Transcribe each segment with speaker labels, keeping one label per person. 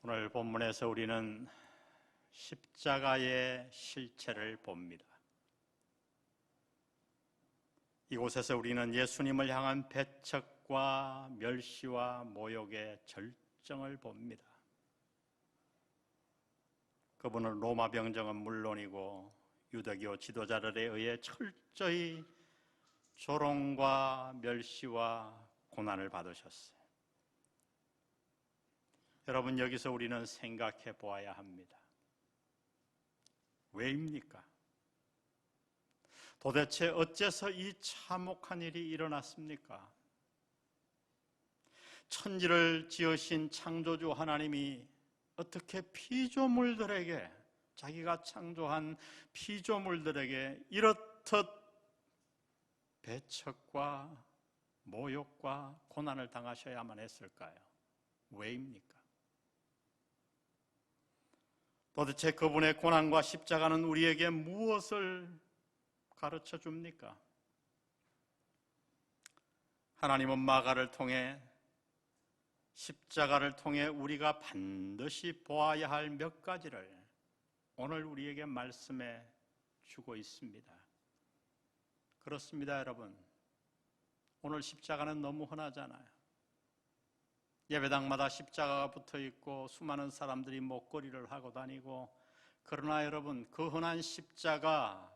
Speaker 1: 오늘 본문에서 우리는 십자가의 실체를 봅니다. 이곳에서 우리는 예수님을 향한 배척과 멸시와 모욕의 절정을 봅니다. 그분은 로마 병정은 물론이고 유대교 지도자들에 의해 철저히 조롱과 멸시와 고난을 받으셨어요. 여러분, 여기서 우리는 생각해 보아야 합니다. 왜입니까? 도대체 어째서 이 참혹한 일이 일어났습니까? 천지를 지으신 창조주 하나님이 어떻게 피조물들에게, 자기가 창조한 피조물들에게 이렇듯 배척과 모욕과 고난을 당하셔야만 했을까요? 왜입니까? 도대체 그분의 고난과 십자가는 우리에게 무엇을 가르쳐 줍니까? 하나님은 마가를 통해, 십자가를 통해 우리가 반드시 보아야 할 몇 가지를 오늘 우리에게 말씀해 주고 있습니다. 그렇습니다, 여러분. 오늘 십자가는 너무 흔하잖아요. 예배당마다 십자가가 붙어 있고 수많은 사람들이 목걸이를 하고 다니고, 그러나 여러분, 그 흔한 십자가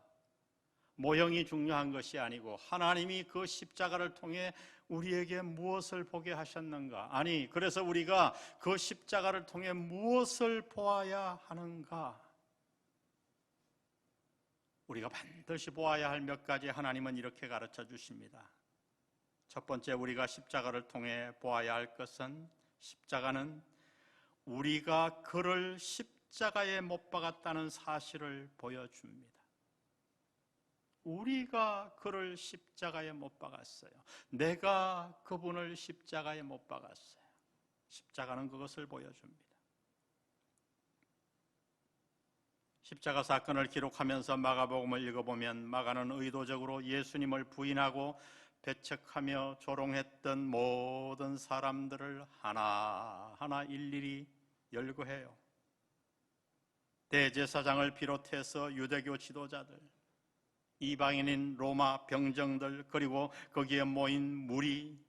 Speaker 1: 모형이 중요한 것이 아니고 하나님이 그 십자가를 통해 우리에게 무엇을 보게 하셨는가? 아니, 그래서 우리가 그 십자가를 통해 무엇을 보아야 하는가? 우리가 반드시 보아야 할 몇 가지 하나님은 이렇게 가르쳐 주십니다. 첫 번째, 우리가 십자가를 통해 보아야 할 것은, 십자가는 우리가 그를 십자가에 못 박았다는 사실을 보여줍니다. 우리가 그를 십자가에 못 박았어요. 내가 그분을 십자가에 못 박았어요. 십자가는 그것을 보여줍니다. 십자가 사건을 기록하면서 마가복음을 읽어보면 마가는 의도적으로 예수님을 부인하고 배척하며 조롱했던 모든 사람들을 하나하나 일일이 열거해요. 대제사장을 비롯해서 유대교 지도자들, 이방인인 로마 병정들, 그리고 거기에 모인 무리,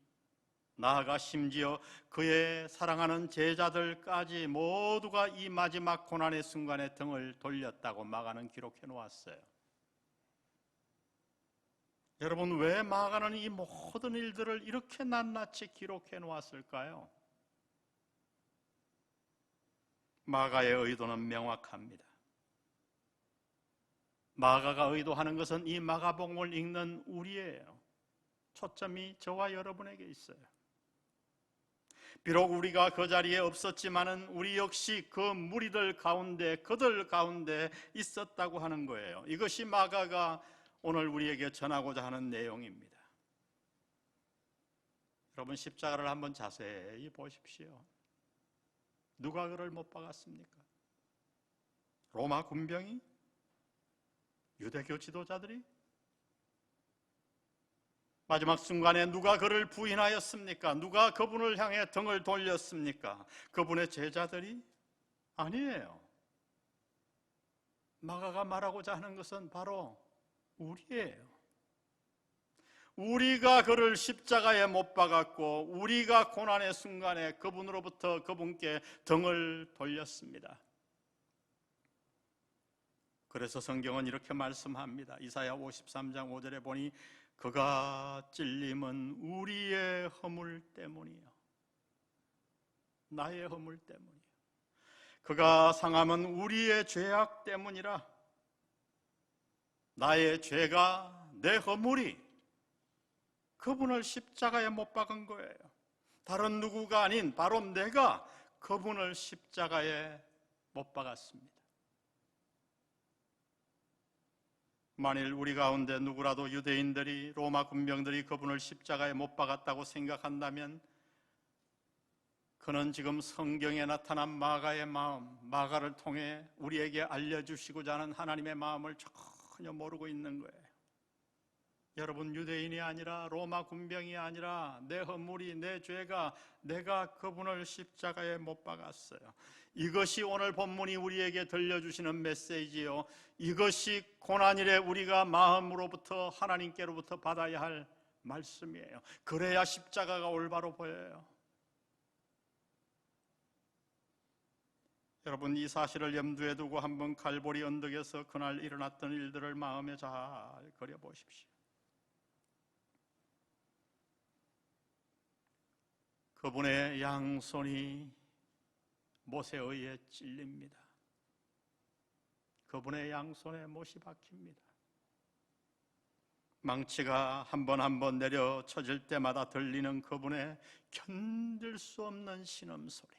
Speaker 1: 나아가 심지어 그의 사랑하는 제자들까지 모두가 이 마지막 고난의 순간에 등을 돌렸다고 마가는 기록해 놓았어요. 여러분, 왜 마가는 이 모든 일들을 이렇게 낱낱이 기록해 놓았을까요? 마가의 의도는 명확합니다. 마가가 의도하는 것은 이 마가복음을 읽는 우리예요. 초점이 저와 여러분에게 있어요. 비록 우리가 그 자리에 없었지만은 우리 역시 그 무리들 가운데, 그들 가운데 있었다고 하는 거예요. 이것이 마가가 오늘 우리에게 전하고자 하는 내용입니다. 여러분, 십자가를 한번 자세히 보십시오. 누가 그를 못 박았습니까? 로마 군병이? 유대교 지도자들이? 마지막 순간에 누가 그를 부인하였습니까? 누가 그분을 향해 등을 돌렸습니까? 그분의 제자들이? 아니에요. 마가가 말하고자 하는 것은 바로 우리예요. 우리가 그를 십자가에 못 박았고 우리가 고난의 순간에 그분으로부터 그분께 등을 돌렸습니다. 그래서 성경은 이렇게 말씀합니다. 이사야 53장 5절에 보니 그가 찔림은 우리의 허물 때문이요, 나의 허물 때문이요, 그가 상함은 우리의 죄악 때문이라. 나의 죄가, 내 허물이 그분을 십자가에 못 박은 거예요. 다른 누구가 아닌 바로 내가 그분을 십자가에 못 박았습니다. 만일 우리 가운데 누구라도 유대인들이, 로마 군병들이 그분을 십자가에 못 박았다고 생각한다면 그는 지금 성경에 나타난 마가의 마음, 마가를 통해 우리에게 알려주시고자 하는 하나님의 마음을 전혀 모르고 있는 거예요. 여러분, 유대인이 아니라 로마 군병이 아니라 내 허물이, 내 죄가, 내가 그분을 십자가에 못 박았어요. 이것이 오늘 본문이 우리에게 들려주시는 메시지요. 이것이 고난일에 우리가 마음으로부터 하나님께로부터 받아야 할 말씀이에요. 그래야 십자가가 올바로 보여요. 여러분, 이 사실을 염두에 두고 한번 갈보리 언덕에서 그날 일어났던 일들을 마음에 잘 그려보십시오. 그분의 양손이 못에 의해 찔립니다. 그분의 양손에 못이 박힙니다. 망치가 한 번 한 번 내려 쳐질 때마다 들리는 그분의 견딜 수 없는 신음소리.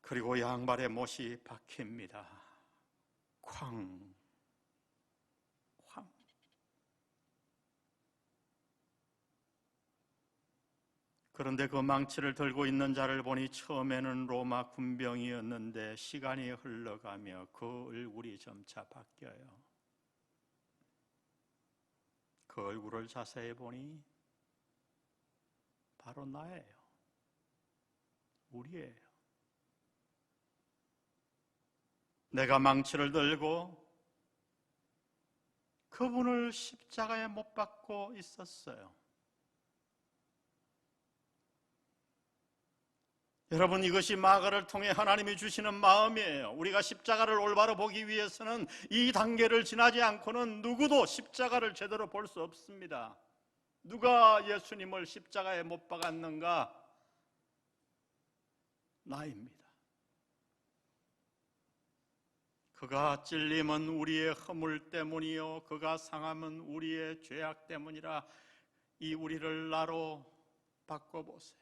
Speaker 1: 그리고 양발에 못이 박힙니다. 쾅, 쾅. 그런데 그 망치를 들고 있는 자를 보니 처음에는 로마 군병이었는데 시간이 흘러가며 그 얼굴이 점차 바뀌어요. 그 얼굴을 자세히 보니 바로 나예요. 우리예요. 내가 망치를 들고 그분을 십자가에 못 박고 있었어요. 여러분, 이것이 마가를 통해 하나님이 주시는 마음이에요. 우리가 십자가를 올바로 보기 위해서는 이 단계를 지나지 않고는 누구도 십자가를 제대로 볼 수 없습니다. 누가 예수님을 십자가에 못 박았는가? 나입니다. 그가 찔림은 우리의 허물 때문이요, 그가 상함은 우리의 죄악 때문이라. 이 우리를 나로 바꿔보세요.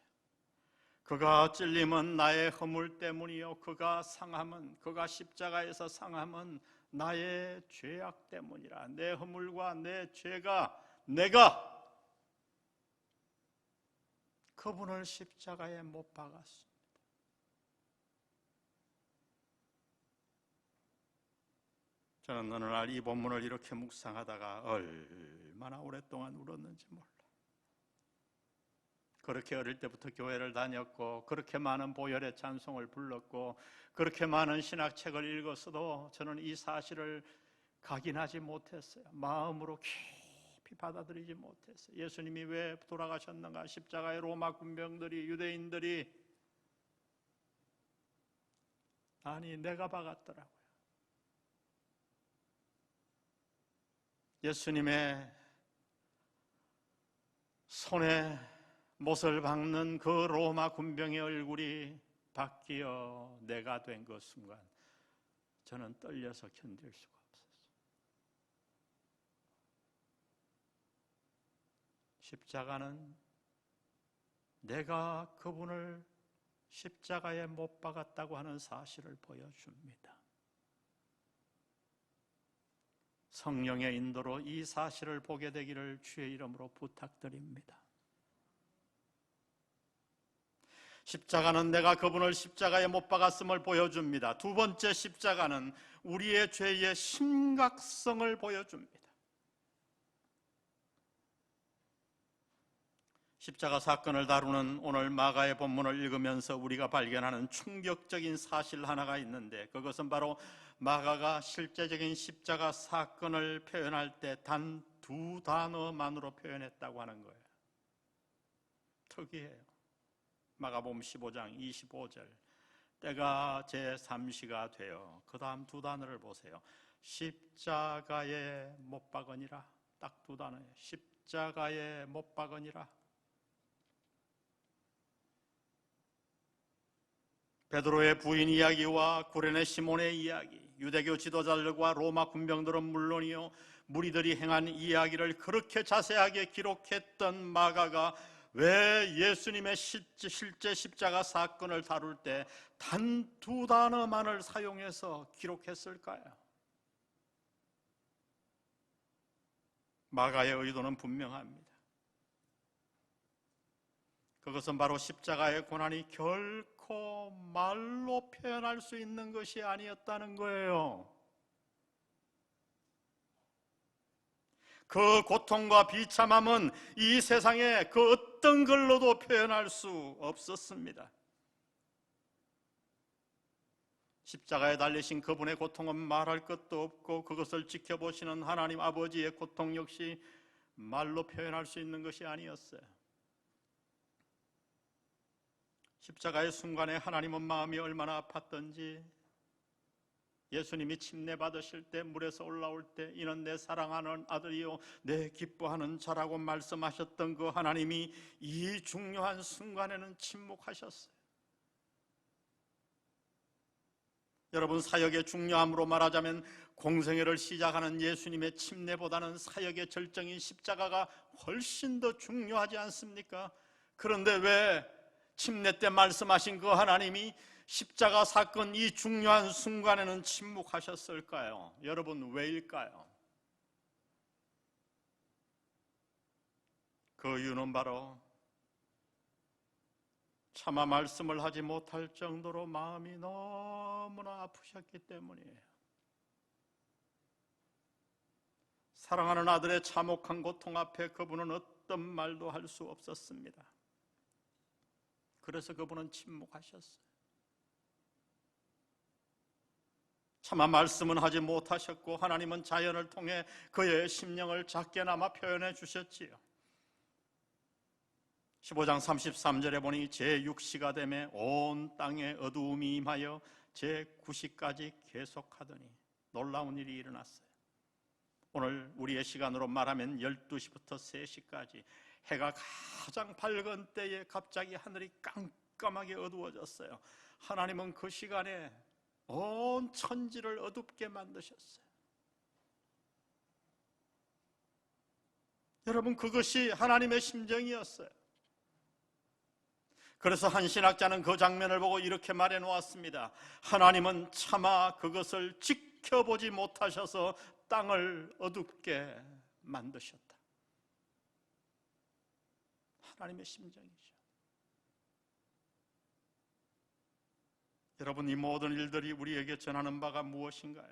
Speaker 1: 그가 찔림은 나의 허물 때문이요, 그가 상함은, 그가 십자가에서 상함은 나의 죄악 때문이라. 내 허물과 내 죄가, 내가 그분을 십자가에 못 박았습니다. 저는 어느 날 이 본문을 이렇게 묵상하다가 얼마나 오랫동안 울었는지 몰라. 그렇게 어릴 때부터 교회를 다녔고, 그렇게 많은 보혈의 찬송을 불렀고, 그렇게 많은 신학책을 읽었어도 저는 이 사실을 각인하지 못했어요. 마음으로 깊이 받아들이지 못했어요. 예수님이 왜 돌아가셨는가? 십자가에 로마 군병들이, 유대인들이, 아니 내가 박았더라고요. 예수님의 손에 못을 박는 그 로마 군병의 얼굴이 바뀌어 내가 된 그 순간 저는 떨려서 견딜 수가 없었어요. 십자가는 내가 그분을 십자가에 못 박았다고 하는 사실을 보여줍니다. 성령의 인도로 이 사실을 보게 되기를 주의 이름으로 부탁드립니다. 십자가는 내가 그분을 십자가에 못 박았음을 보여줍니다. 두 번째, 십자가는 우리의 죄의 심각성을 보여줍니다. 십자가 사건을 다루는 오늘 마가의 본문을 읽으면서 우리가 발견하는 충격적인 사실 하나가 있는데, 그것은 바로 마가가 실제적인 십자가 사건을 표현할 때 단 2단어만으로 표현했다고 하는 거예요. 특이해요. 마가복음 15장 25절, 때가 제3시가 되어, 그 다음 2단어를 보세요. 십자가에 못 박으니라. 딱 2단어예요. 십자가에 못 박으니라. 베드로의 부인 이야기와 구레네 시몬의 이야기, 유대교 지도자들과 로마 군병들은 물론이요, 무리들이 행한 이야기를 그렇게 자세하게 기록했던 마가가 왜 예수님의 실제 십자가 사건을 다룰 때 단 2단어만을 사용해서 기록했을까요? 마가의 의도는 분명합니다. 그것은 바로 십자가의 고난이 결코 말로 표현할 수 있는 것이 아니었다는 거예요. 그 고통과 비참함은 이 세상에 그 어떤 걸로도 표현할 수 없었습니다. 십자가에 달리신 그분의 고통은 말할 것도 없고, 그것을 지켜보시는 하나님 아버지의 고통 역시 말로 표현할 수 있는 것이 아니었어요. 십자가의 순간에 하나님은 마음이 얼마나 아팠던지, 예수님이 침례받으실 때, 물에서 올라올 때 이는 내 사랑하는 아들이요 내 기뻐하는 자라고 말씀하셨던 그 하나님이 이 중요한 순간에는 침묵하셨어요. 여러분, 사역의 중요함으로 말하자면 공생애를 시작하는 예수님의 침례보다는 사역의 절정인 십자가가 훨씬 더 중요하지 않습니까? 그런데 왜 침례 때 말씀하신 그 하나님이 십자가 사건 이 중요한 순간에는 침묵하셨을까요? 여러분, 왜일까요? 그 이유는 바로 차마 말씀을 하지 못할 정도로 마음이 너무나 아프셨기 때문이에요. 사랑하는 아들의 참혹한 고통 앞에 그분은 어떤 말도 할 수 없었습니다. 그래서 그분은 침묵하셨어요. 차마 말씀은 하지 못하셨고, 하나님은 자연을 통해 그의 심령을 작게나마 표현해 주셨지요. 15장 33절에 보니 제6시가 되매 온 땅에 어두움이 임하여 제9시까지 계속하더니 놀라운 일이 일어났어요. 오늘 우리의 시간으로 말하면 12시부터 3시까지 해가 가장 밝은 때에 갑자기 하늘이 깜깜하게 어두워졌어요. 하나님은 그 시간에 온 천지를 어둡게 만드셨어요. 여러분, 그것이 하나님의 심정이었어요. 그래서 한 신학자는 그 장면을 보고 이렇게 말해 놓았습니다. 하나님은 차마 그것을 지켜보지 못하셔서 땅을 어둡게 만드셨다. 하나님의 심정이죠. 여러분, 이 모든 일들이 우리에게 전하는 바가 무엇인가요?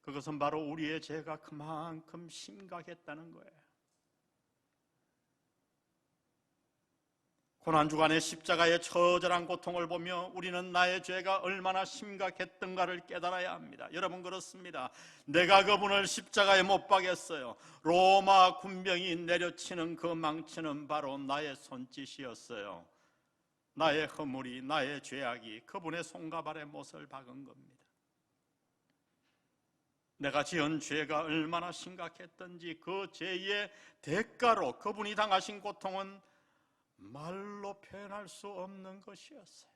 Speaker 1: 그것은 바로 우리의 죄가 그만큼 심각했다는 거예요. 고난주간의 십자가의 처절한 고통을 보며 우리는 나의 죄가 얼마나 심각했던가를 깨달아야 합니다. 여러분, 그렇습니다. 내가 그분을 십자가에 못 박였어요. 로마 군병이 내려치는 그 망치는 바로 나의 손짓이었어요. 나의 허물이, 나의 죄악이 그분의 손가발에 못을 박은 겁니다. 내가 지은 죄가 얼마나 심각했던지 그 죄의 대가로 그분이 당하신 고통은 말로 표현할 수 없는 것이었어요.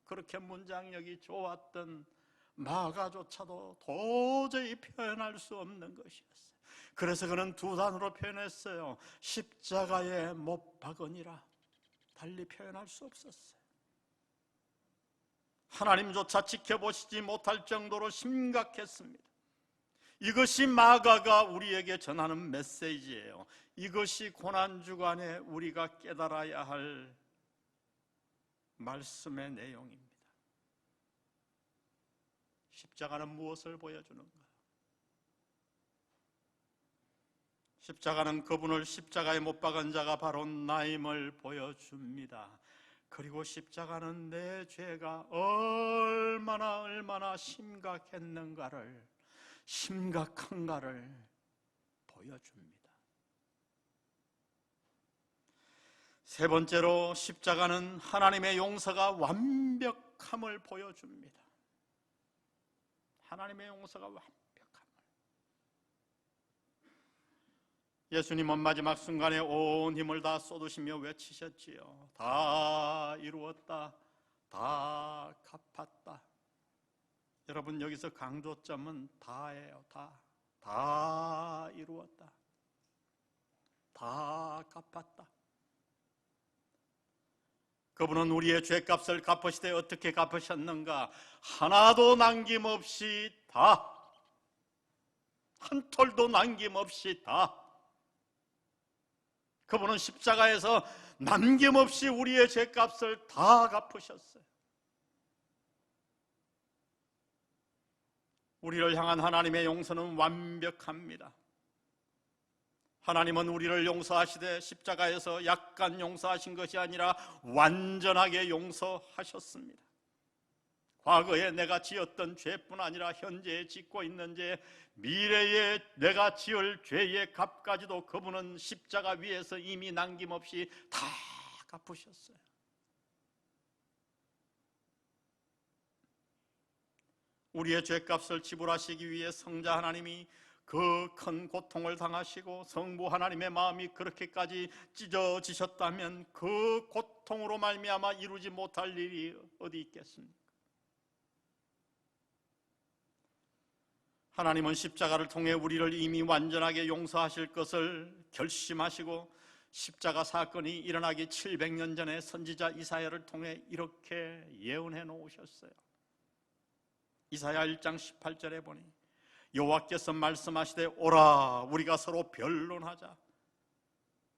Speaker 1: 그렇게 문장력이 좋았던 마가조차도 도저히 표현할 수 없는 것이었어요. 그래서 그는 두 단어로 표현했어요. 십자가에 못 박으니라. 달리 표현할 수 없었어요. 하나님조차 지켜보시지 못할 정도로 심각했습니다. 이것이 마가가 우리에게 전하는 메시지예요. 이것이 고난주간에 우리가 깨달아야 할 말씀의 내용입니다. 십자가는 무엇을 보여주는가? 십자가는 그분을 십자가에 못 박은 자가 바로 나임을 보여줍니다. 그리고 십자가는 내 죄가 얼마나 심각한가를 보여줍니다. 세 번째로 십자가는 하나님의 용서가 완벽함을 보여줍니다. 하나님의 용서가 완벽함을. 예수님은 마지막 순간에 온 힘을 다 쏟으시며 외치셨지요. 다 이루었다. 다 갚았다. 여러분, 여기서 강조점은 다예요. 다 이루었다. 다 갚았다. 그분은 우리의 죄값을 갚으시되 어떻게 갚으셨는가? 하나도 남김없이 다, 한 톨도 남김없이 다. 그분은 십자가에서 남김없이 우리의 죄값을 다 갚으셨어요. 우리를 향한 하나님의 용서는 완벽합니다. 하나님은 우리를 용서하시되 십자가에서 약간 용서하신 것이 아니라 완전하게 용서하셨습니다. 과거에 내가 지었던 죄뿐 아니라 현재에 짓고 있는 죄, 미래에 내가 지을 죄의 값까지도 그분은 십자가 위에서 이미 남김없이 다 갚으셨어요. 우리의 죄값을 지불하시기 위해 성자 하나님이 그 큰 고통을 당하시고 성부 하나님의 마음이 그렇게까지 찢어지셨다면 그 고통으로 말미암아 이루지 못할 일이 어디 있겠습니까? 하나님은 십자가를 통해 우리를 이미 완전하게 용서하실 것을 결심하시고 십자가 사건이 일어나기 700년 전에 선지자 이사야를 통해 이렇게 예언해 놓으셨어요. 이사야 1장 18절에 보니 여호와께서 말씀하시되 오라 우리가 서로 변론하자.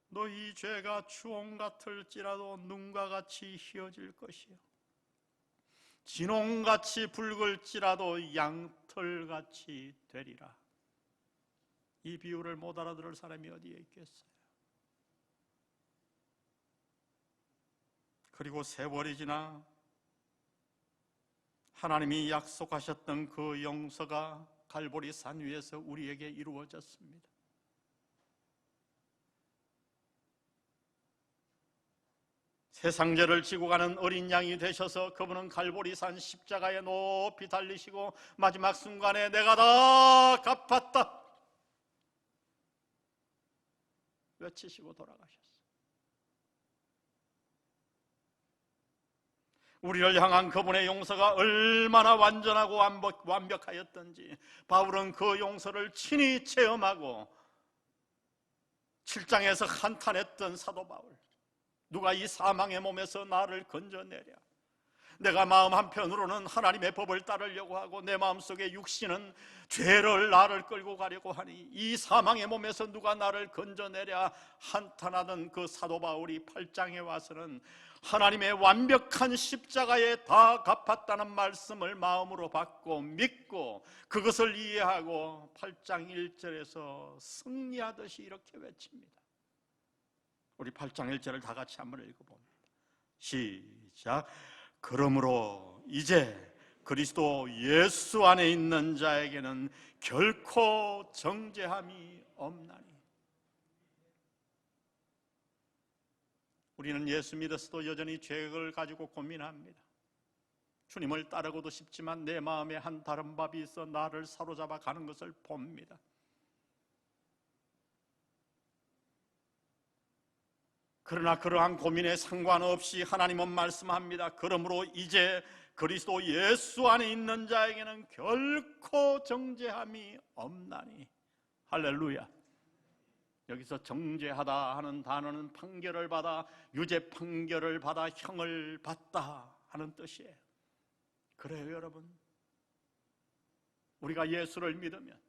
Speaker 1: 너희 죄가 주홍 같을지라도 눈과 같이 희어질 것이요 진홍같이 붉을지라도 양털같이 되리라. 이 비유를 못 알아들을 사람이 어디에 있겠어요? 그리고 세월이 지나 하나님이 약속하셨던 그 용서가 갈보리 산 위에서 우리에게 이루어졌습니다. 세상 죄를 지고 가는 어린 양이 되셔서 그분은 갈보리 산 십자가에 높이 달리시고 마지막 순간에 내가 다 갚았다 외치시고 돌아가셨어요. 우리를 향한 그분의 용서가 얼마나 완전하고 완벽하였던지 바울은 그 용서를 친히 체험하고 7장에서 한탄했던 사도 바울, 누가 이 사망의 몸에서 나를 건져내랴. 내가 마음 한편으로는 하나님의 법을 따르려고 하고 내 마음속에 육신은 죄를 나를 끌고 가려고 하니 이 사망의 몸에서 누가 나를 건져내랴 한탄하던 그 사도 바울이 8장에 와서는 하나님의 완벽한 십자가에 다 갚았다는 말씀을 마음으로 받고 믿고 그것을 이해하고 8장 1절에서 승리하듯이 이렇게 외칩니다. 우리 8장 1절을 다 같이 한번 읽어봅니다. 시작. 그러므로 이제 그리스도 예수 안에 있는 자에게는 결코 정죄함이 없나니. 우리는 예수 믿어서도 여전히 죄를 가지고 고민합니다. 주님을 따르고도 싶지만 내 마음에 한 다른 법이 있어 나를 사로잡아 가는 것을 봅니다. 그러나 그러한 고민에 상관없이 하나님은 말씀합니다. 그러므로 이제 그리스도 예수 안에 있는 자에게는 결코 정죄함이 없나니. 할렐루야. 여기서 정죄하다 하는 단어는 판결을 받아, 유죄 판결을 받아 형을 받다 하는 뜻이에요. 그래요 여러분, 우리가 예수를 믿으면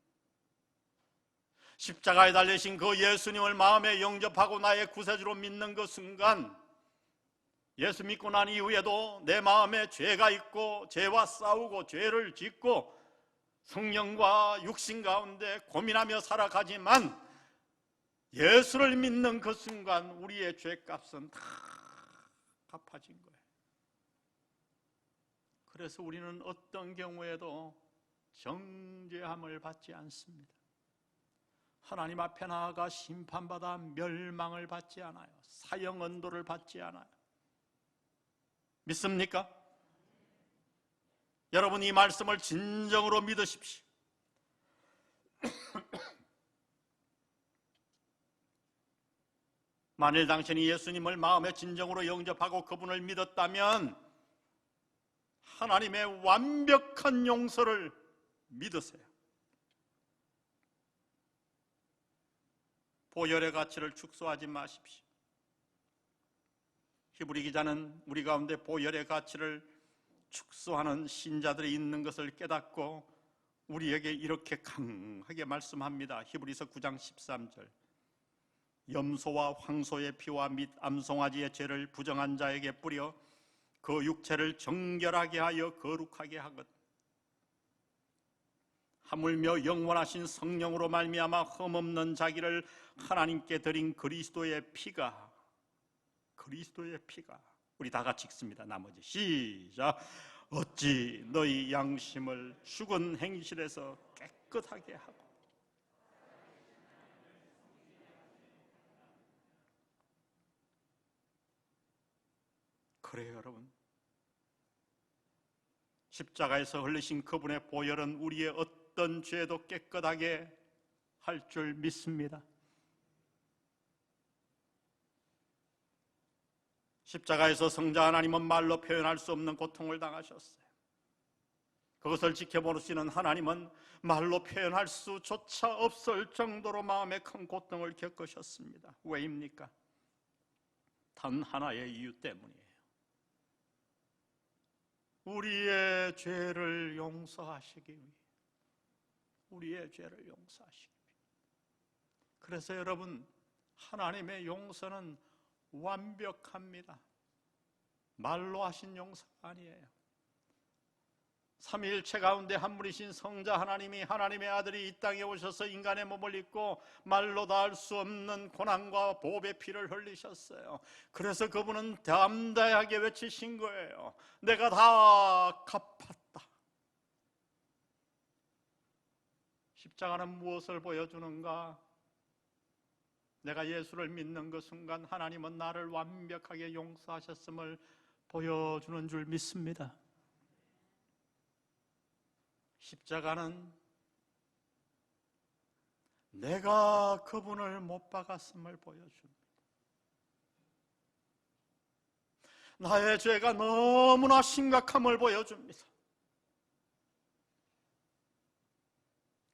Speaker 1: 십자가에 달리신 그 예수님을 마음에 영접하고 나의 구세주로 믿는 그 순간, 예수 믿고 난 이후에도 내 마음에 죄가 있고 죄와 싸우고 죄를 짓고 성령과 육신 가운데 고민하며 살아가지만 예수를 믿는 그 순간 우리의 죄값은 다 갚아진 거예요. 그래서 우리는 어떤 경우에도 정죄함을 받지 않습니다. 하나님 앞에 나아가 심판받아 멸망을 받지 않아요. 사형 언도를 받지 않아요. 믿습니까? 여러분 이 말씀을 진정으로 믿으십시오. 만일 당신이 예수님을 마음에 진정으로 영접하고 그분을 믿었다면 하나님의 완벽한 용서를 믿으세요. 보혈의 가치를 축소하지 마십시오. 히브리 기자는 우리 가운데 보혈의 가치를 축소하는 신자들이 있는 것을 깨닫고 우리에게 이렇게 강하게 말씀합니다. 히브리서 9장 13절. 염소와 황소의 피와 및 암송아지의 죄를 부정한 자에게 뿌려 그 육체를 정결하게 하여 거룩하게 하거든. 하물며 영원하신 성령으로 말미암아 흠없는 자기를 하나님께 드린 그리스도의 피가 우리 다 같이 읽습니다. 나머지 시작. 어찌 너희 양심을 죽은 행실에서 깨끗하게 하고. 그래요, 여러분. 십자가에서 흘리신 그분의 보혈은 우리의 어떤 죄도 깨끗하게 할 줄 믿습니다. 십자가에서 성자 하나님은 말로 표현할 수 없는 고통을 당하셨어요. 그것을 지켜보시는 하나님은 말로 표현할 수조차 없을 정도로 마음에 큰 고통을 겪으셨습니다. 왜입니까? 단 하나의 이유 때문이에요. 우리의 죄를 용서하시기 위해. 우리의 죄를 용서하시기 위해. 그래서 여러분, 하나님의 용서는 완벽합니다. 말로 하신 용서가 아니에요. 삼위일체 가운데 한 분이신 성자 하나님이, 하나님의 아들이 이 땅에 오셔서 인간의 몸을 입고 말로 다 할 수 없는 고난과 보배 피를 흘리셨어요. 그래서 그분은 담대하게 외치신 거예요. 내가 다 갚았다. 십자가는 무엇을 보여주는가? 내가 예수를 믿는 그 순간 하나님은 나를 완벽하게 용서하셨음을 보여주는 줄 믿습니다. 십자가는 내가 그분을 못 박았음을 보여줍니다. 나의 죄가 너무나 심각함을 보여줍니다.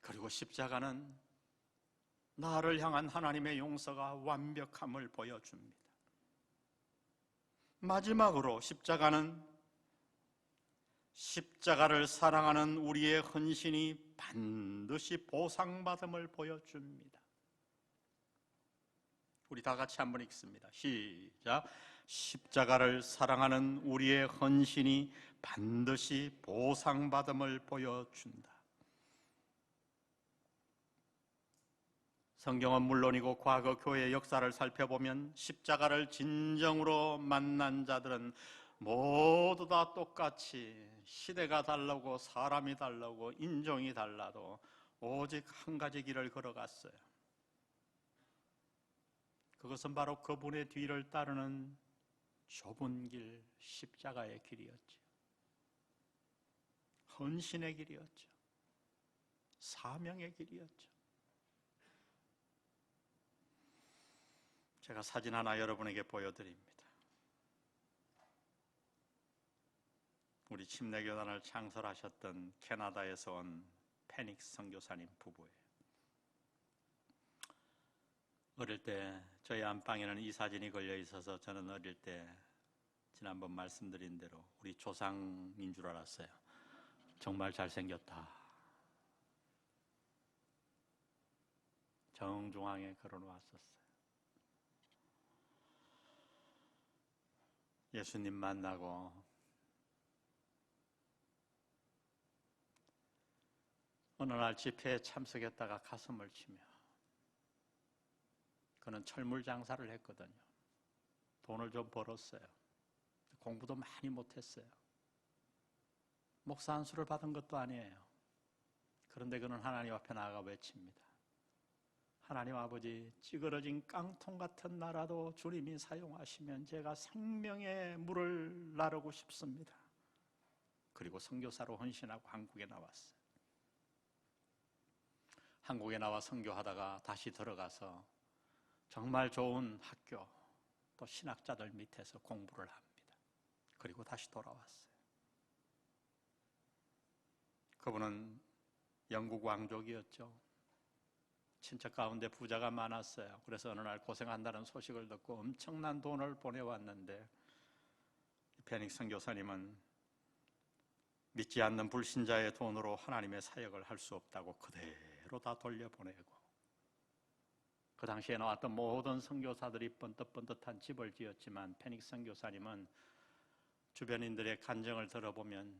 Speaker 1: 그리고 십자가는 나를 향한 하나님의 용서가 완벽함을 보여줍니다. 마지막으로 십자가를 사랑하는 우리의 헌신이 반드시 보상받음을 보여줍니다. 우리 다 같이 한번 읽습니다. 시작. 십자가를 사랑하는 우리의 헌신이 반드시 보상받음을 보여준다. 성경은 물론이고 과거 교회의 역사를 살펴보면 십자가를 진정으로 만난 자들은 모두 다 똑같이 시대가 다르고 사람이 다르고 인종이 달라도 오직 한 가지 길을 걸어갔어요. 그것은 바로 그분의 뒤를 따르는 좁은 길, 십자가의 길이었죠. 헌신의 길이었죠. 사명의 길이었죠. 제가 사진 하나 여러분에게 보여드립니다. 우리 침례교단을 창설하셨던 캐나다에서 온 페닉스 선교사님 부부예요. 어릴 때 저희 안방에는 이 사진이 걸려 있어서 저는 어릴 때 지난번 말씀드린 대로 우리 조상인 줄 알았어요. 정말 잘생겼다. 정중앙에 걸어놓았었어요. 예수님 만나고 어느 날 집회에 참석했다가 가슴을 치며, 그는 철물 장사를 했거든요. 돈을 좀 벌었어요. 공부도 많이 못했어요. 목사 안수를 받은 것도 아니에요. 그런데 그는 하나님 앞에 나아가 외칩니다. 하나님 아버지, 찌그러진 깡통 같은 나라도 주님이 사용하시면 제가 생명의 물을 나르고 싶습니다. 그리고 선교사로 헌신하고 한국에 나왔어요. 한국에 나와 선교하다가 다시 들어가서 정말 좋은 학교, 또 신학자들 밑에서 공부를 합니다. 그리고 다시 돌아왔어요. 그분은 영국 왕족이었죠. 친척 가운데 부자가 많았어요. 그래서 어느 날 고생한다는 소식을 듣고 엄청난 돈을 보내왔는데, 페닉스 선교사님은 믿지 않는 불신자의 돈으로 하나님의 사역을 할 수 없다고 그대로 다 돌려보내고, 그 당시에 나왔던 모든 선교사들이 번듯번듯한 집을 지었지만 페닉스 선교사님은 주변인들의 간증을 들어보면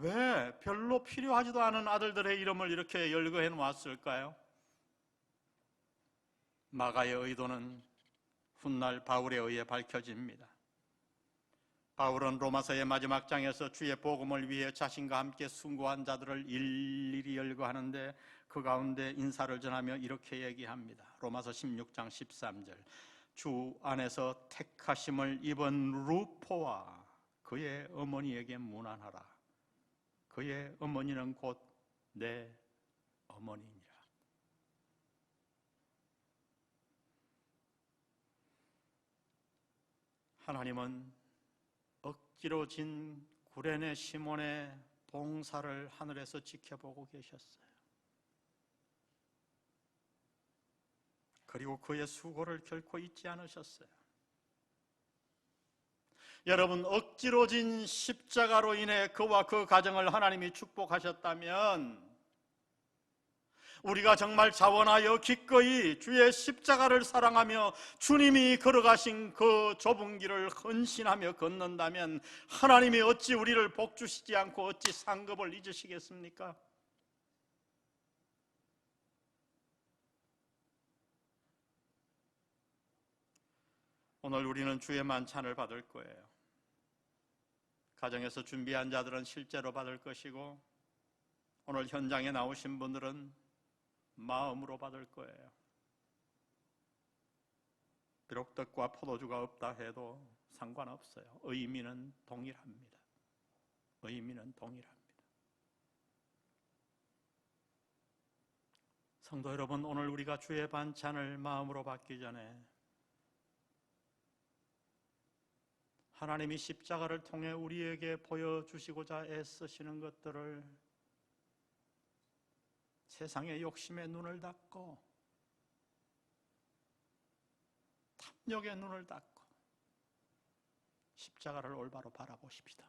Speaker 1: 왜 별로 필요하지도 않은 아들들의 이름을 이렇게 열거해 놓았을까요? 마가의 의도는 훗날 바울에 의해 밝혀집니다. 바울은 로마서의 마지막 장에서 주의 복음을 위해 자신과 함께 순교한 자들을 일일이 열거하는데 그 가운데 인사를 전하며 이렇게 얘기합니다. 로마서 16장 13절, 주 안에서 택하심을 입은 루포와 그의 어머니에게 문안하라. 그의 어머니는 곧 내 어머니니라. 하나님은 억지로 진 구레네 시몬의 봉사를 하늘에서 지켜보고 계셨어요. 그리고 그의 수고를 결코 잊지 않으셨어요. 여러분, 억지로 진 십자가로 인해 그와 그 가정을 하나님이 축복하셨다면 우리가 정말 자원하여 기꺼이 주의 십자가를 사랑하며 주님이 걸어가신 그 좁은 길을 헌신하며 걷는다면 하나님이 어찌 우리를 복주시지 않고 어찌 상급을 잊으시겠습니까? 오늘 우리는 주의 만찬을 받을 거예요. 가정에서 준비한 자들은 실제로 받을 것이고 오늘 현장에 나오신 분들은 마음으로 받을 거예요. 비록 떡과 포도주가 없다 해도 상관없어요. 의미는 동일합니다. 의미는 동일합니다. 성도 여러분, 오늘 우리가 주의 반찬을 마음으로 받기 전에 하나님이 십자가를 통해 우리에게 보여주시고자 애쓰시는 것들을 세상의 욕심에 눈을 닫고 탐욕의 눈을 닫고 십자가를 올바로 바라보십시다.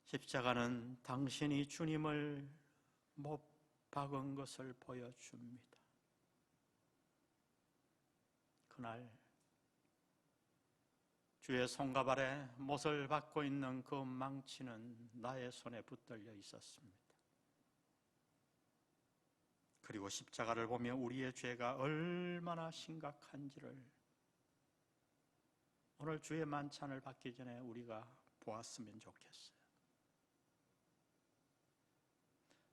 Speaker 1: 십자가는 당신이 주님을 못 박은 것을 보여줍니다. 그날 주의 손과 발에 못을 받고 있는 그 망치는 나의 손에 붙들려 있었습니다. 그리고 십자가를 보며 우리의 죄가 얼마나 심각한지를 오늘 주의 만찬을 받기 전에 우리가 보았으면 좋겠어요.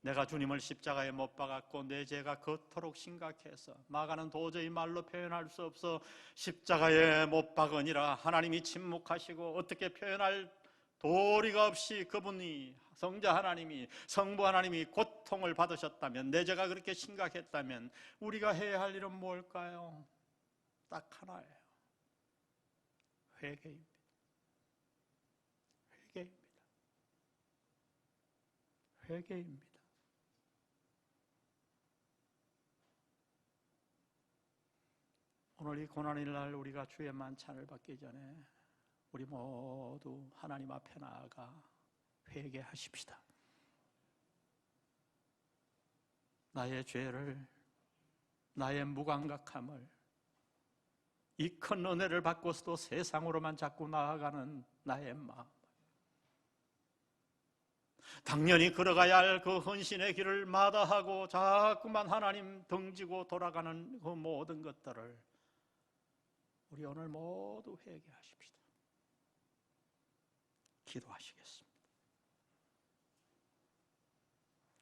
Speaker 1: 내가 주님을 십자가에 못 박았고 내 죄가 그토록 심각해서 마가는 도저히 말로 표현할 수 없어 십자가에 못 박으니라 하나님이 침묵하시고 어떻게 표현할 도리가 없이 그분이 성자 하나님이 성부 하나님이 고통을 받으셨다면 내 죄가 그렇게 심각했다면 우리가 해야 할 일은 뭘까요? 딱 하나예요. 회개입니다. 회개입니다. 회개입니다. 오늘 이 고난의 날 우리가 주의 만찬을 받기 전에 우리 모두 하나님 앞에 나아가 회개하십시다. 나의 죄를, 나의 무감각함을, 이 큰 은혜를 받고서도 세상으로만 자꾸 나아가는 나의 마음, 당연히 걸어가야 할 그 헌신의 길을 마다하고 자꾸만 하나님 등지고 돌아가는 그 모든 것들을 우리 오늘 모두 회개하십시다. 기도하시겠습니다.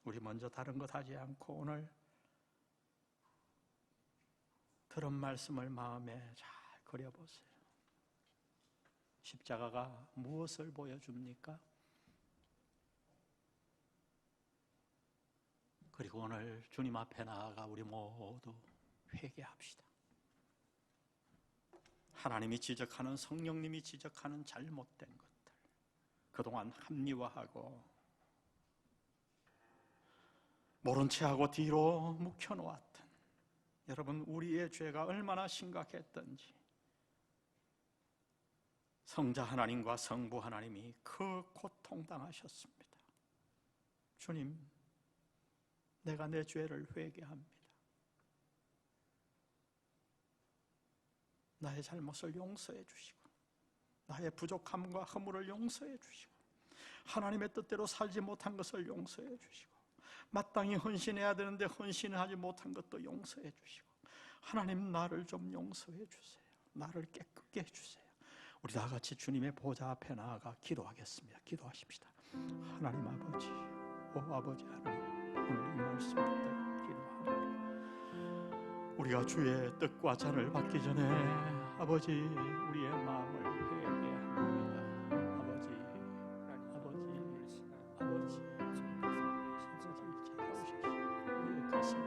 Speaker 1: 우리 먼저 다른 것 하지 않고 오늘 들은 말씀을 마음에 잘 그려보세요. 십자가가 무엇을 보여줍니까? 그리고 오늘 주님 앞에 나아가 우리 모두 회개합시다. 하나님이 지적하는, 성령님이 지적하는 잘못된 것들, 그동안 합리화하고 모른 체하고 뒤로 묵혀놓았던 여러분 우리의 죄가 얼마나 심각했던지 성자 하나님과 성부 하나님이 그 고통당하셨습니다. 주님, 내가 내 죄를 회개합니다. 나의 잘못을 용서해 주시고 나의 부족함과 허물을 용서해 주시고 하나님의 뜻대로 살지 못한 것을 용서해 주시고 마땅히 헌신해야 되는데 헌신을 하지 못한 것도 용서해 주시고 하나님 나를 좀 용서해 주세요. 나를 깨끗게 해주세요. 우리 다 같이 주님의 보좌 앞에 나아가 기도하겠습니다. 기도하십시다. 하나님 아버지, 오 아버지 하나님, 오늘 이 말씀 듣고 기도합니다. 우리가 주의 뜻과 잔을 받기 전에 아버지 우리의 마음을 회개합니다. 아버지 찾아오십시오. 우리의 가슴을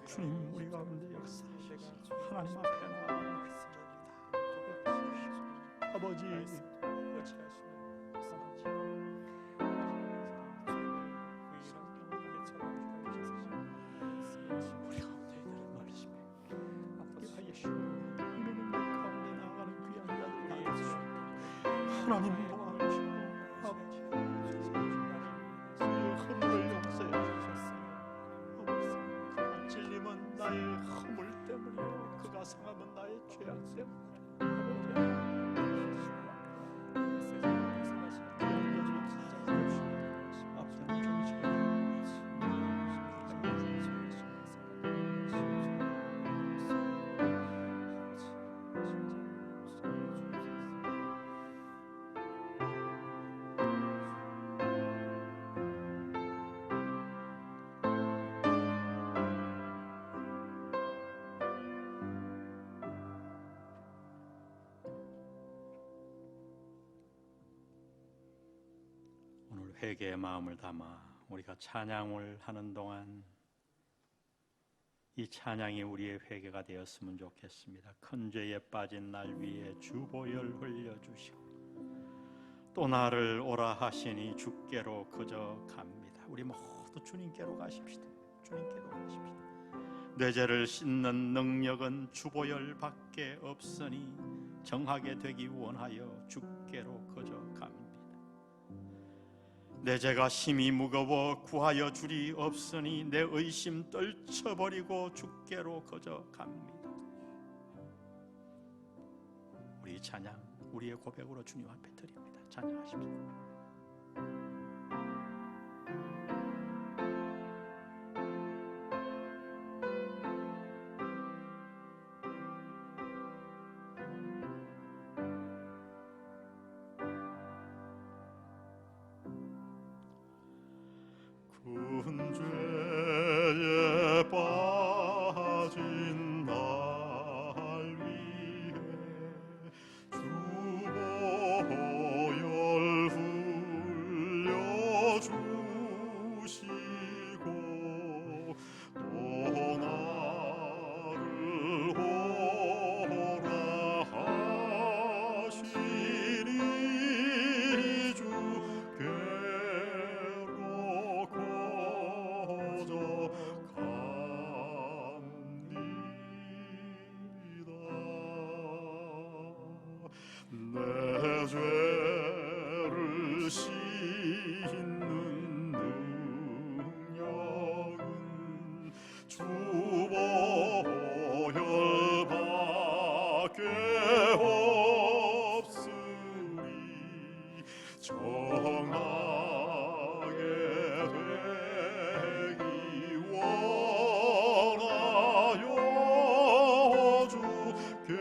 Speaker 1: 주님 우리 가운데 역사하셔서 하나님 앞에 나아갑니다. 아버지 우리 가운데 이들의 말씀에 함께하시고 믿는 가운데 나아가는 귀한 자들 나아주시고 하나님 도와주시고 아버지 그 허물을 용서해 주셨어요. 그가 찔림은 나의 허물 때문이요 그가 상함은 나의 죄악 때문이요 회개의 마음을 담아 우리가 찬양을 하는 동안 이 찬양이 우리의 회개가 되었으면 좋겠습니다. 큰 죄에 빠진 날 위에 주보혈 흘려주시고 또 나를 오라 하시니 주께로 그저 갑니다. 우리 모두 주님께로 가십시다. 주님께로 가십시다. 내 죄를 씻는 능력은 주보혈밖에 없으니 정하게 되기 원하여 주께로 그저 갑니다. 내 죄가 심히 무거워 구하여 줄이 없으니 내 의심 떨쳐버리고 주께로 거저 갑니다. 우리 찬양, 우리의 고백으로 주님 앞에 드립니다. 찬양하십시오. 큰 죄에 빠진 날 위에 주보혈 흘려주시고 또 나를 오라 하시니 주께로 내 죄를 씻는 능력은 주보혈밖에 없으니 정하게 되기 원하여 주께로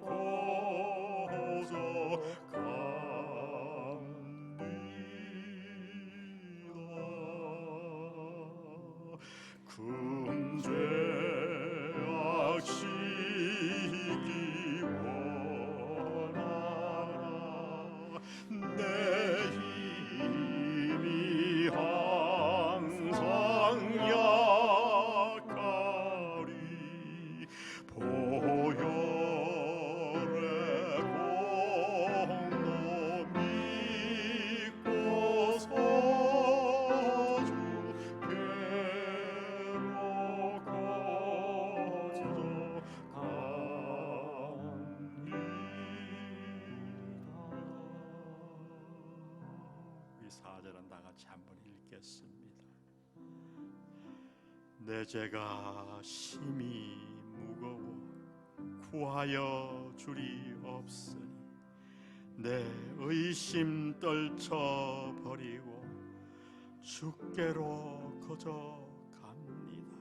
Speaker 1: 거저 갑니다. 큰 죄악 씻기 원하나 내 힘이 항상 약하리 보혈의 공로 믿고서 주께로 같이 한번 읽겠습니다. 내 죄가 심히 무거워 구하여 줄이 없으니 내 의심 떨쳐버리고 주께로 거저 갑니다.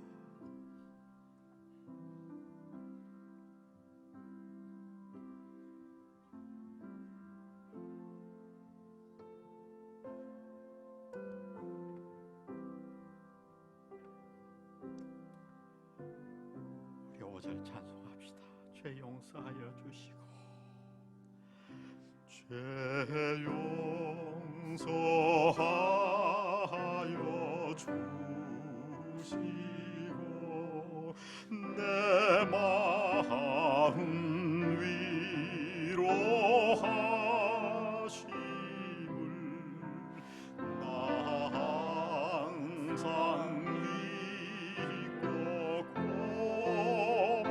Speaker 1: 우리 5절 찬송합시다. 죄 용서하여 주시고 죄 용서하여 주시고 내 마음 위로하심을 나 항상 믿고 고마워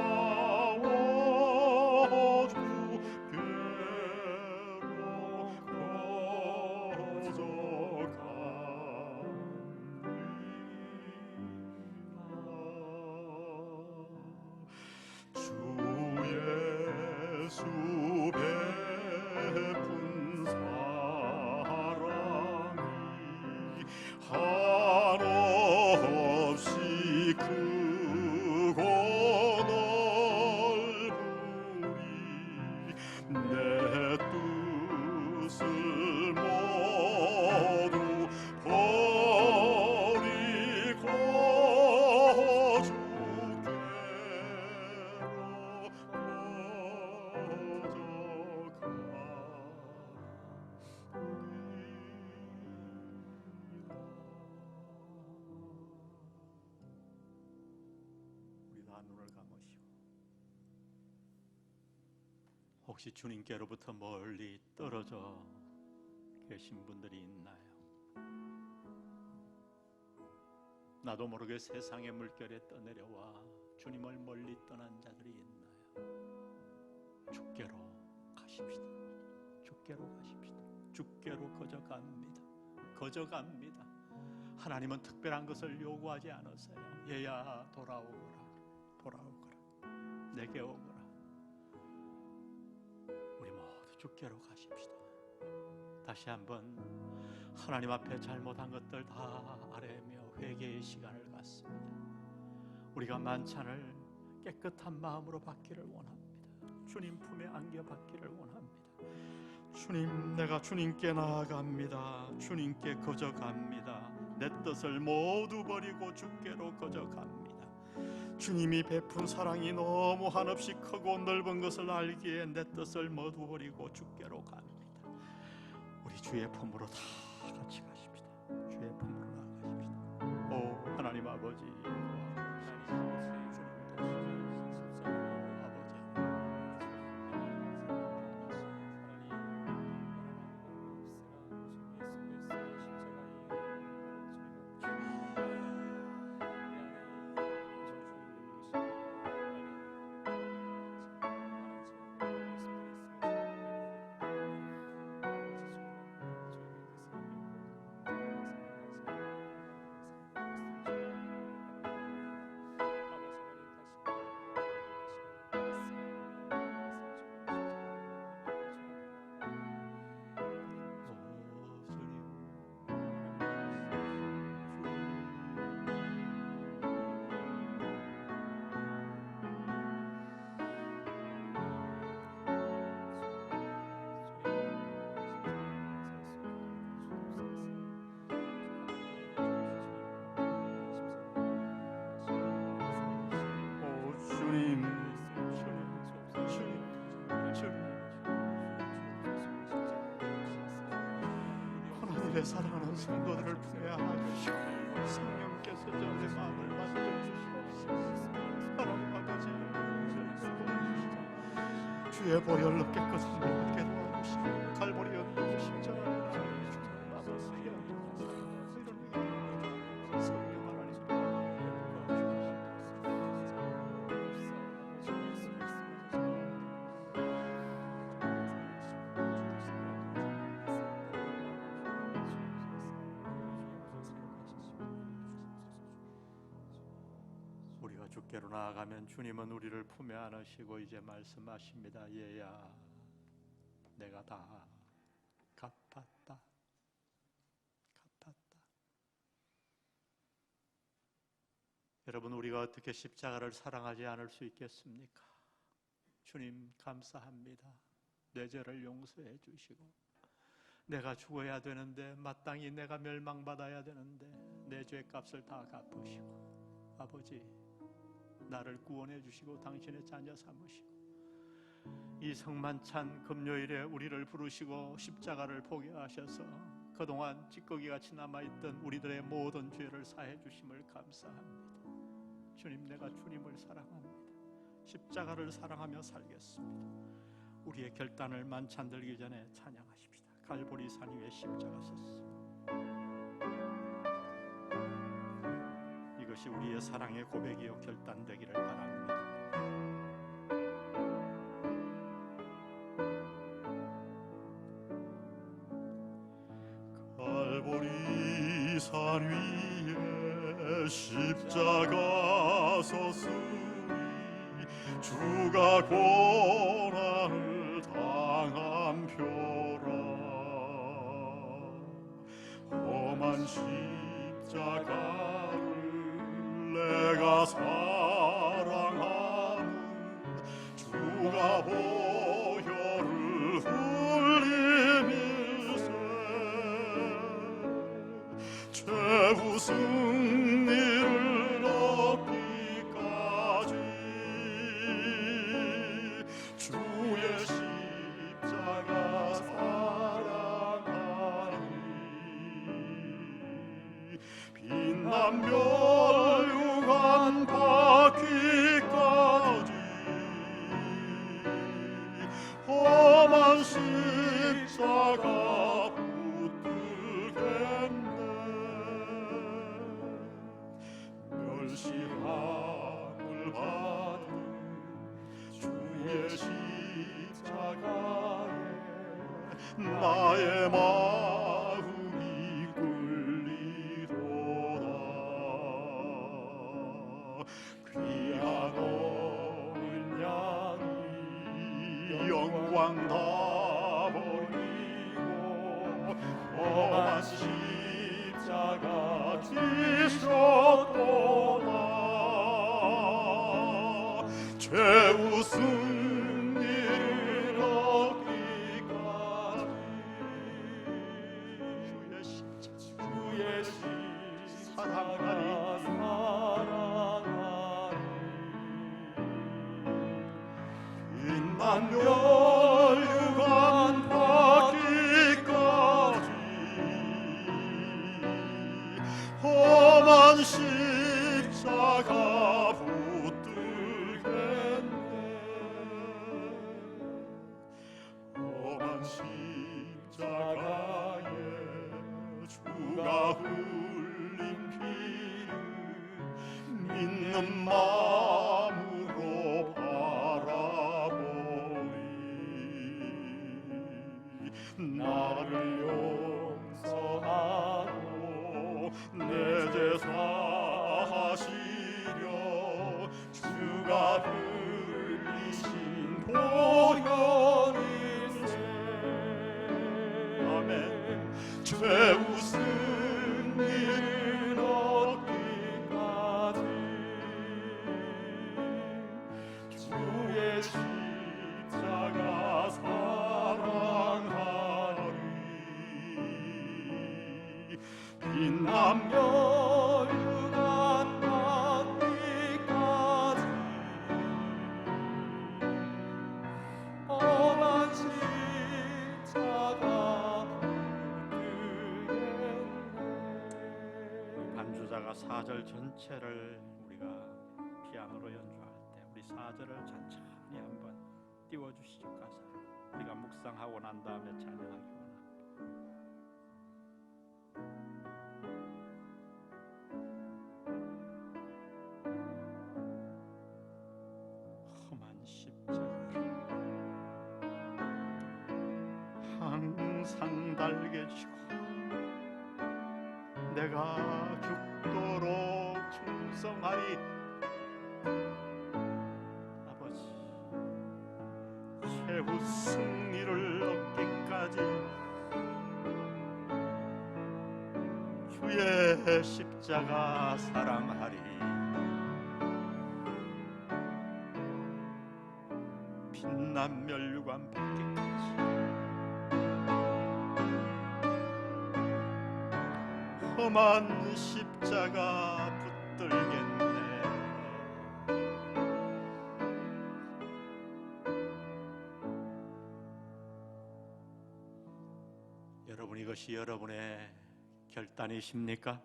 Speaker 1: 내 뜻을 모두 버리고 우리 다 눈을 감으시고 혹시 주님께로부터 멀리 떨어져 계신 분들이 있나요? 나도 모르게 세상의 물결에 떠내려와 주님을 멀리 떠난 자들이 있나요? 주께로 가십시다. 주께로 가십시다. 주께로 거저 갑니다. 거저 갑니다. 하나님은 특별한 것을 요구하지 않으세요. 얘야 돌아오거라. 돌아오거라. 내게 오거라. 우리 모두 주께로 가십시다. 다시 한번 하나님 앞에 잘못한 것들 다 아뢰며 회개의 시간을 갖습니다. 우리가 만찬을 깨끗한 마음으로 받기를 원합니다. 주님 품에 안겨 받기를 원합니다. 주님, 내가 주님께 나아갑니다. 주님께 거저 갑니다. 내 뜻을 모두 버리고 주께로 거저 갑니다. 주님이 베푼 사랑이 너무 한없이 크고 넓은 것을 알기에 내 뜻을 모두 버리고 주께로 갑니다. 우리 주의 품으로 다 같이 가십시다. 주의 품으로 나가십시다. 오 하나님 아버지, 하나님의 사랑하는 성도들을 품에 안아주시고 성령께서 저의 마음을 만져주시옵소서. 하나님 아버지, 주의 보혈로 깨끗이 먹게 도와주시고 갈보리 언덕의 십자가를 우리가 주께로 나아가면 주님은 우리를 품에 안으시고 이제 말씀하십니다. 얘야, 내가 다 갚았다. 여러분, 우리가 어떻게 십자가를 사랑하지 않을 수 있겠습니까? 주님 감사합니다. 내 죄를 용서해 주시고, 내가 죽어야 되는데, 마땅히 내가 멸망받아야 되는데 내 죄값을 다 갚으시고, 아버지 나를 구원해 주시고 당신의 자녀 삼으시고, 이 성만찬 금요일에 우리를 부르시고 십자가를 보게 하셔서 그동안 찌꺼기같이 남아있던 우리들의 모든 죄를 사해 주심을 감사합니다. 주님, 내가 주님을 사랑합니다. 십자가를 사랑하며 살겠습니다. 우리의 결단을 만찬 들기 전에 찬양하십시다. 갈보리 산 위에 십자가 섰습니다. 이것이 우리의 사랑의 고백이요 결단되기를 바랍니다. 갈보리 산 위에 십자가 섰으니 주가 고난을 당한 표라. 험한 십자가를 내가 사랑하는 주가 보혈을 흘리밀세 최후 승리를 얻기까지 주의 십자가 사랑하니 빛난 멸류관 받기까지 험한 십자가 붙들겠네. 멸시함을 받은 주의 십자가에 나의 마음이 끌리도다. 귀한 어린 양이 영광 다 버리고 험한 십자가 지셨도다. 최후 승리를 얻기까지 주의 십자가 사랑하리. 빛난 멸류관 받기까지 험한 십자가 붙들겠네. 험한 십자가에 주가 흘린 피를 믿는 마음으로 바라보리. 나를 용서하고 내 죄 사하시려 주가 흘리신 보혈일세. 아멘. 최후 승리를 얻기까지 주의 십자가 사랑하리. 빛난 멸류관 받기까지 험한 십자가 붙들겠네. 반주자가 4절 전체를 우리가 피아노로 연주할 때 우리 4절을 천천히 한번 띄워주시죠. 가사 우리가 묵상하고 난 다음에 찬양하기 원합니다. 험한 십자가를 항상 달게 지고 내가 죽도록 충성하리. 내 십자가 사랑하리. 빛난 면류관 받기까지 험한 십자가 붙들겠네. 여러분, 이것이 여러분의 결단이십니까?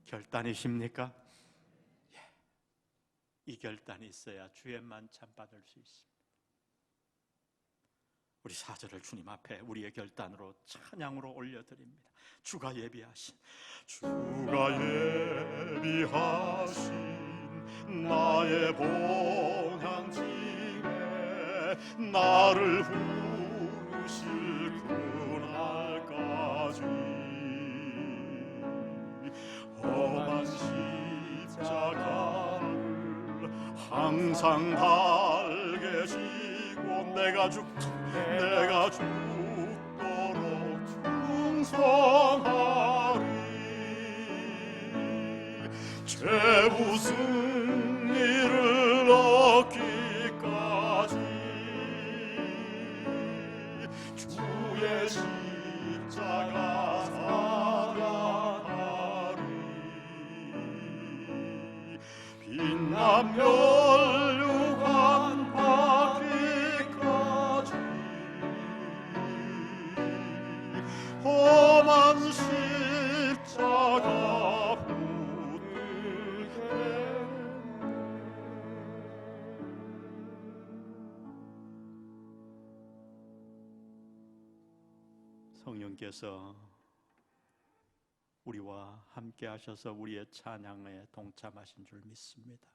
Speaker 1: 결단이십니까? 예. 이 결단이 있어야 주의 만찬 받을 수 있습니다. 우리 4절을 주님 앞에 우리의 결단으로 찬양으로 올려드립니다. 주가 예비하신 나의 본향집에 나를 부르실 그날까지 험한 십자가를 항상 달게 지고 내가 죽도록 충성하리. 최후 승리를 얻기까지 주의 십자가 사랑하리. 빛난 면류관 받기까지 험한 십자가 붙들겠네. 성령께서 우리와 함께 하셔서 우리의 찬양에 동참하신 줄 믿습니다.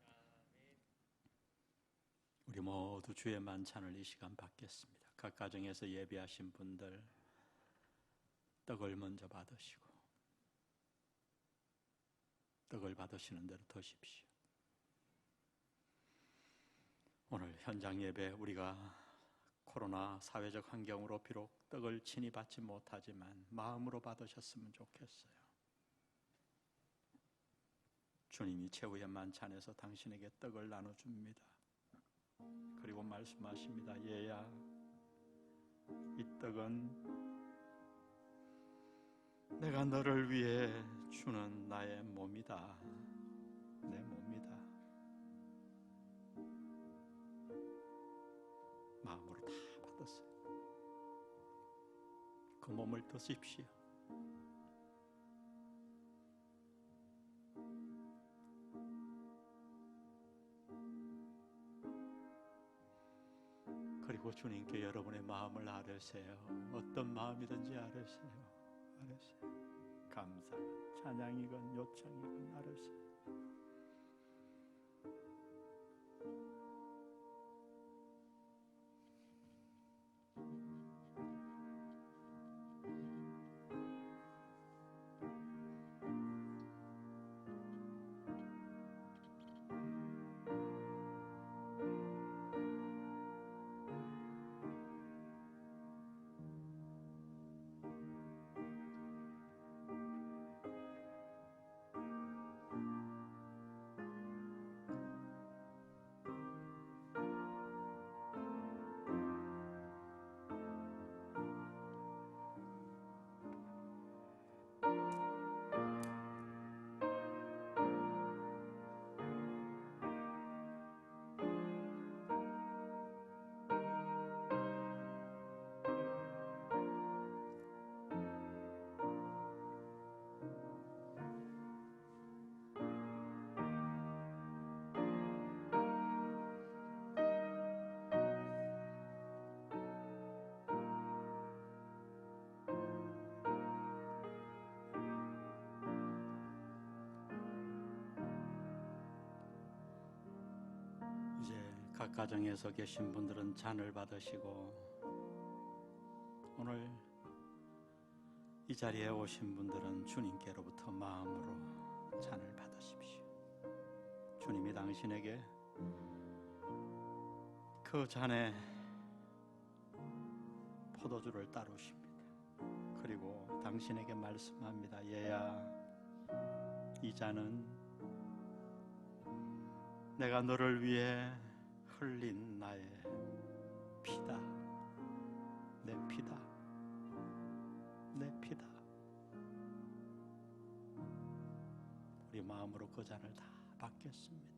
Speaker 1: 우리 모두 주의 만찬을 이 시간 받겠습니다. 각 가정에서 예배하신 분들 떡을 먼저 받으시고 떡을 받으시는 대로 드십시오. 오늘 현장 예배 우리가 코로나 사회적 환경으로 비록 떡을 친히 받지 못하지만 마음으로 받으셨으면 좋겠어요. 주님이 최후의 만찬에서 당신에게 떡을 나눠줍니다. 그리고 말씀하십니다. 얘야, 이 떡은 내가 너를 위해 주는 나의 몸이다. 내 몸이다. 마음으로 다 받았어요. 그 몸을 드십시오. 그리고 주님께 여러분의 마음을 아뢰세요. 어떤 마음이든지 아뢰세요. 감사, 찬양이건 요청이건 아뢰세요. 각 가정에서 계신 분들은 잔을 받으시고 오늘 이 자리에 오신 분들은 주님께로부터 마음으로 잔을 받으십시오. 주님이 당신에게 그 잔에 포도주를 따르십니다. 그리고 당신에게 말씀합니다. 얘야, 이 잔은 내가 너를 위해 흘린 나의 피다. 내 피다. 내 피다. 우리 마음으로 그 잔을 다 받겠습니다.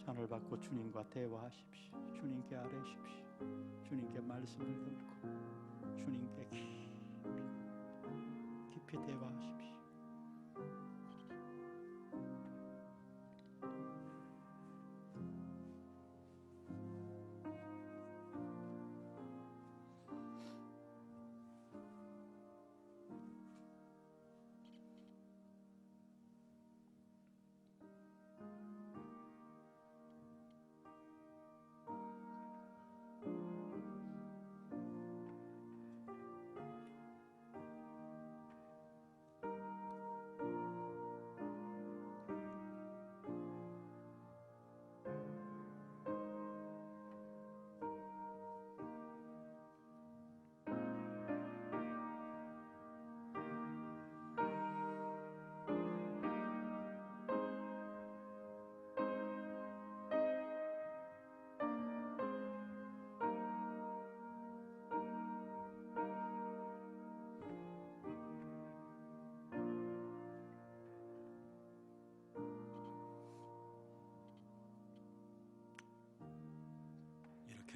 Speaker 1: 잔을 받고 주님과 대화하십시오. 주님께 아뢰십시오. 주님께 말씀을 듣고 주님께 깊이 대화하십시오.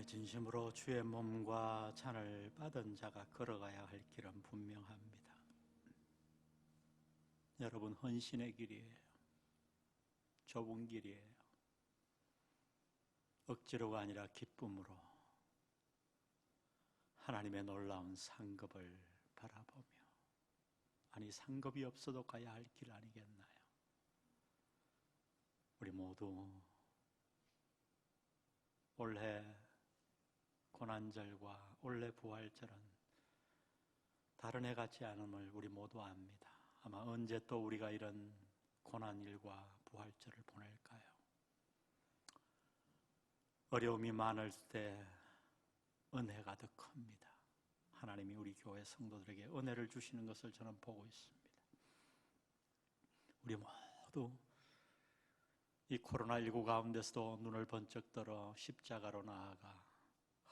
Speaker 1: 진심으로 주의 몸과 잔을 받은 자가 걸어가야 할 길은 분명합니다. 여러분, 헌신의 길이에요. 좁은 길이에요. 억지로가 아니라 기쁨으로 하나님의 놀라운 상급을 바라보며, 아니 상급이 없어도 가야 할 길 아니겠나요? 우리 모두 올해 고난절과 올해 부활절은 다른 해 같지 않음을 우리 모두 압니다. 아마 언제 또 우리가 이런 고난일과 부활절을 보낼까요? 어려움이 많을 때 은혜가 더 큽니다. 하나님이 우리 교회 성도들에게 은혜를 주시는 것을 저는 보고 있습니다. 우리 모두 이 코로나19 가운데서도 눈을 번쩍 들어 십자가로 나아가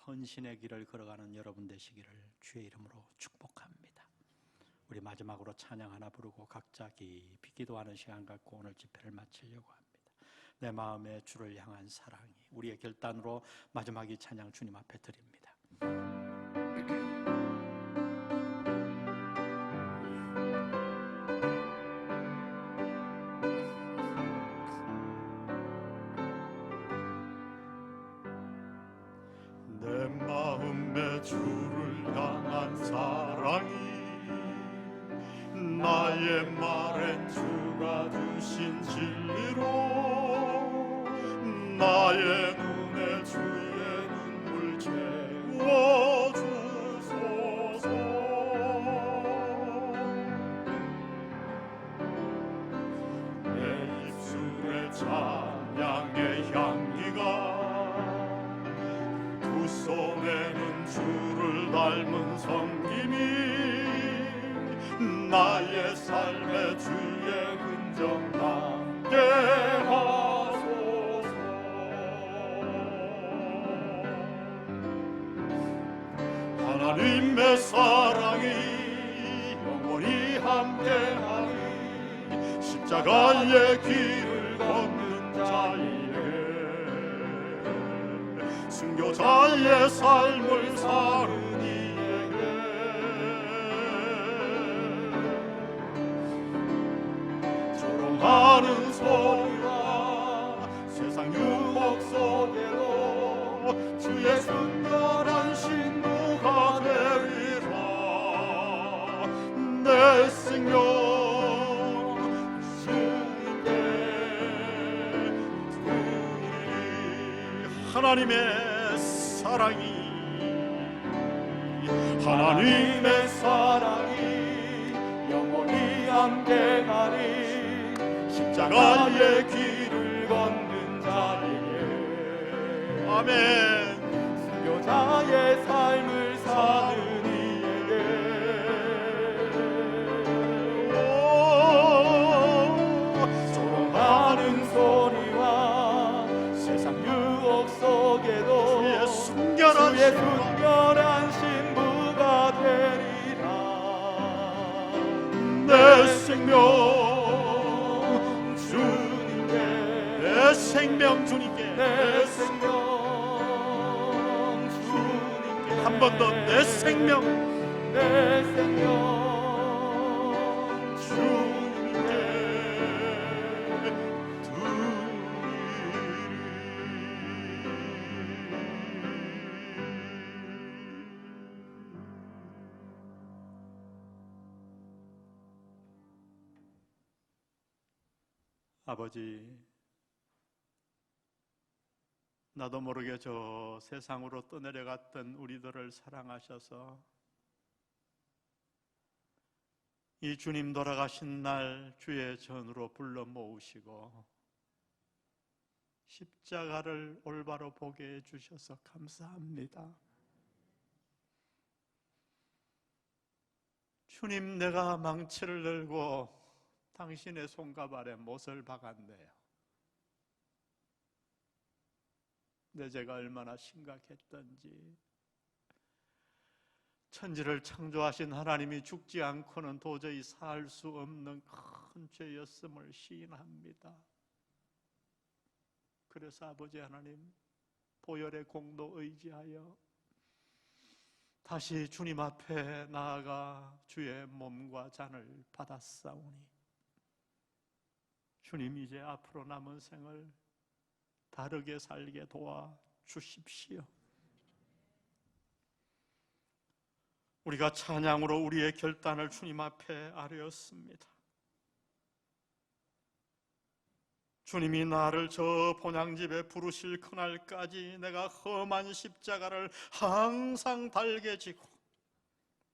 Speaker 1: 헌신의 길을 걸어가는 여러분 되시기를 주의 이름으로 축복합니다. 우리 마지막으로 찬양 하나 부르고 각자 깊이 기도하는 시간 갖고 오늘 집회를 마치려고 합니다. 내 마음에 주를 향한 사랑이 우리의 결단으로 마지막 이 찬양 주님 앞에 드립니다.
Speaker 2: 내 마음에 주를 향한 사랑이 나의 말엔 주가 주신 진리로 나의 눈에 주의 눈물 채워주소서. 내 입술에 찬양의 향기가 두 손에는 주를 닮은 섬김이 나의 삶의 주의 흔적 남게 하소서. 하나님의 사랑이 영원히 함께하니 십자가의 길을 걷는 자에게 순교자의 삶을 사는 이에게 조롱하는 소리와 세상 유혹 속에도 주의 순결한 신부가 되리라. 내 생명 주님께 드리리. 하나님의 사랑이 함께하리 십자가의 길을 걷는 자에게
Speaker 1: 아멘.
Speaker 2: 순교자의 삶을 사는 이에게 조롱하는 소리와 세상 유혹 속에도
Speaker 1: 주의 순결한
Speaker 2: 주의
Speaker 1: 신부가
Speaker 2: 순결한 신부가 되리라.
Speaker 1: 내 생명
Speaker 2: 주님께
Speaker 1: 내 생명 주님께
Speaker 2: 내 생명 주님께
Speaker 1: 한 번 더 내 생명
Speaker 2: 내 생명 주님께
Speaker 1: 아버지, 나도 모르게 저 세상으로 떠내려갔던 우리들을 사랑하셔서 이 주님 돌아가신 날 주의 전으로 불러 모으시고 십자가를 올바로 보게 해주셔서 감사합니다. 주님, 내가 망치를 들고 당신의 손과 발에 못을 박았네요. 내 죄가 얼마나 심각했던지, 천지를 창조하신 하나님이 죽지 않고는 도저히 살 수 없는 큰 죄였음을 시인합니다. 그래서 아버지 하나님, 보혈의 공도 의지하여 다시 주님 앞에 나아가 주의 몸과 잔을 받았사오니 주님, 이제 앞으로 남은 생을 다르게 살게 도와 주십시오. 우리가 찬양으로 우리의 결단을 주님 앞에 아뢰었습니다. 주님이 나를 저 본향집에 부르실 그날까지 내가 험한 십자가를 항상 달게 지고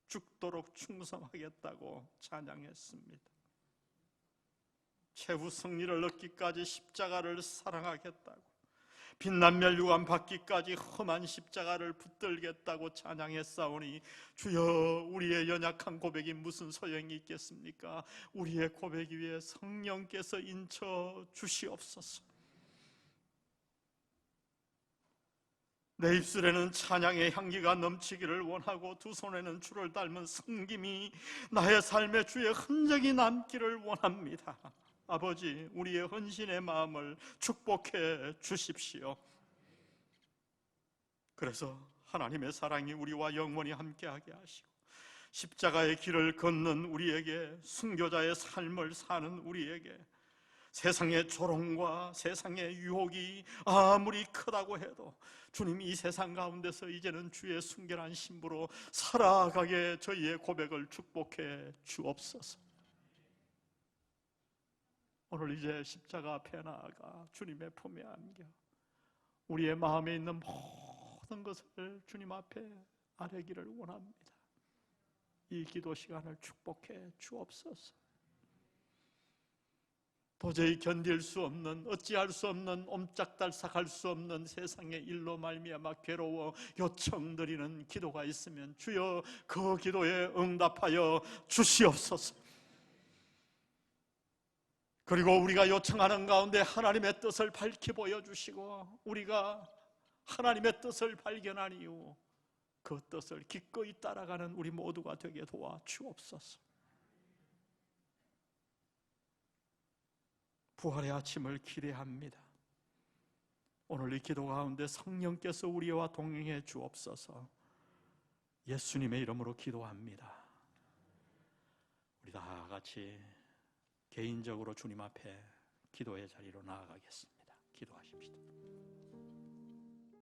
Speaker 1: 죽도록 충성하겠다고 찬양했습니다. 최후 승리를 얻기까지 십자가를 사랑하겠다고, 빛난 멸류관 받기까지 험한 십자가를 붙들겠다고 찬양했사오니 주여, 우리의 연약한 고백이 무슨 소용이 있겠습니까? 우리의 고백 위에 성령께서 인쳐 주시옵소서. 내 입술에는 찬양의 향기가 넘치기를 원하고 두 손에는 주를 닮은 섬김이 나의 삶에 주의 흔적이 남기를 원합니다. 아버지, 우리의 헌신의 마음을 축복해 주십시오. 그래서 하나님의 사랑이 우리와 영원히 함께하게 하시고 십자가의 길을 걷는 우리에게, 순교자의 삶을 사는 우리에게 세상의 조롱과 세상의 유혹이 아무리 크다고 해도 주님, 이 세상 가운데서 이제는 주의 순결한 신부로 살아가게 저희의 고백을 축복해 주옵소서. 오늘 이제 십자가 앞에 나아가 주님의 품에 안겨 우리의 마음에 있는 모든 것을 주님 앞에 아뢰기를 원합니다. 이 기도 시간을 축복해 주옵소서. 도저히 견딜 수 없는, 어찌할 수 없는, 옴짝달싹할 수 없는 세상의 일로 말미암아 괴로워 요청드리는 기도가 있으면 주여, 그 기도에 응답하여 주시옵소서. 그리고 우리가 요청하는 가운데 하나님의 뜻을 밝히 보여주시고 우리가 하나님의 뜻을 발견한 이후 그 뜻을 기꺼이 따라가는 우리 모두가 되게 도와주옵소서. 부활의 아침을 기대합니다. 오늘 이 기도 가운데 성령께서 우리와 동행해 주옵소서. 예수님의 이름으로 기도합니다. 우리 다 같이 개인적으로 주님 앞에 기도의 자리로 나아가겠습니다. 기도하십시다.